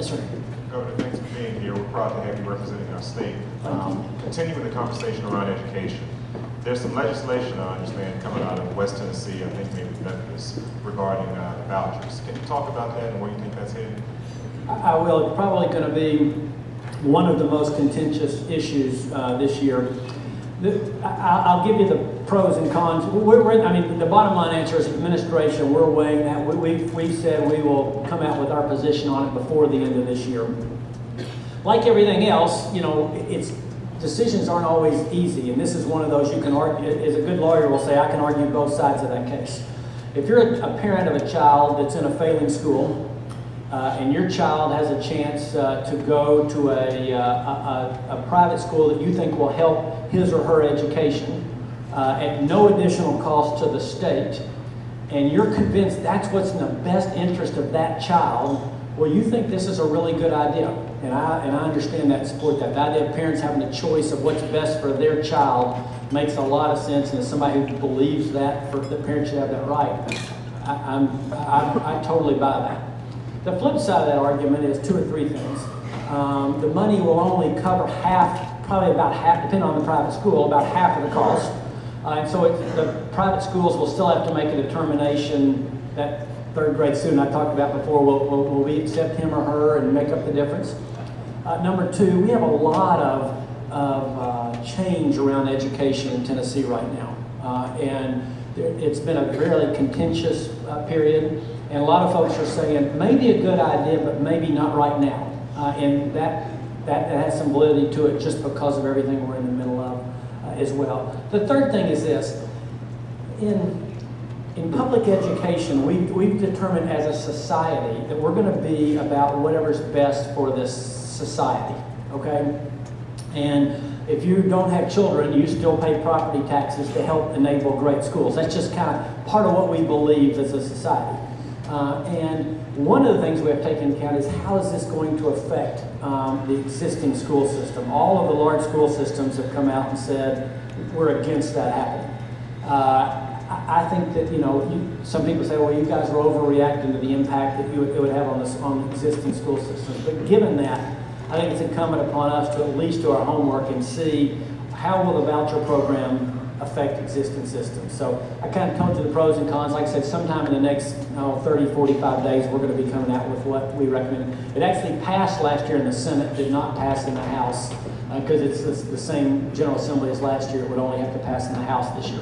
Yes, sir. Governor, thanks for being here. We're proud to have you representing our state. Continuing the conversation around education, there's some legislation, I understand, coming out of West Tennessee, I think maybe Memphis, regarding vouchers. Can you talk about that and where you think that's headed? I will. It's probably going to be one of the most contentious issues this year. I'll give you the pros and cons. I mean, the bottom line answer is administration. We're weighing that. We've said we will come out with our position on it before the end of this year. Like everything else, you know, decisions aren't always easy, and this is one of those you can argue. As a good lawyer will say, I can argue both sides of that case. If you're a parent of a child that's in a failing school, and your child has a chance to go to a private school that you think will help his or her education at no additional cost to the state, and you're convinced that's what's in the best interest of that child, well, you think this is a really good idea. And I understand that and support that. The idea of parents having a choice of what's best for their child makes a lot of sense, and as somebody who believes that the parents should have that right, I totally buy that. The flip side of that argument is two or three things. The money will only cover half, probably about half, depending on the private school, about half of the cost. And so the private schools will still have to make a determination. That third grade student I talked about before, will we accept him or her and make up the difference? Number two, we have a lot of change around education in Tennessee right now. And it's been a fairly contentious period. And a lot of folks are saying, maybe a good idea, but maybe not right now. And that has some validity to it just because of everything we're in the middle of as well. The third thing is this. In public education, we've determined as a society that we're going to be about whatever's best for this society, okay? And if you don't have children, you still pay property taxes to help enable great schools. That's just kind of part of what we believe as a society. And one of the things we have to take into account is how is this going to affect the existing school system. All of the large school systems have come out and said, we're against that happening. I think that, you know, some people say, well, you guys are overreacting to the impact that it would have on existing school systems. But given that, I think it's incumbent upon us to at least do our homework and see how will the voucher program affect existing systems. So I kind of told you the pros and cons. Like I said, sometime in the next 30, 45 days, we're going to be coming out with what we recommend. It actually passed last year in the Senate, did not pass in the House, because it's the same General Assembly as last year. It would only have to pass in the House this year.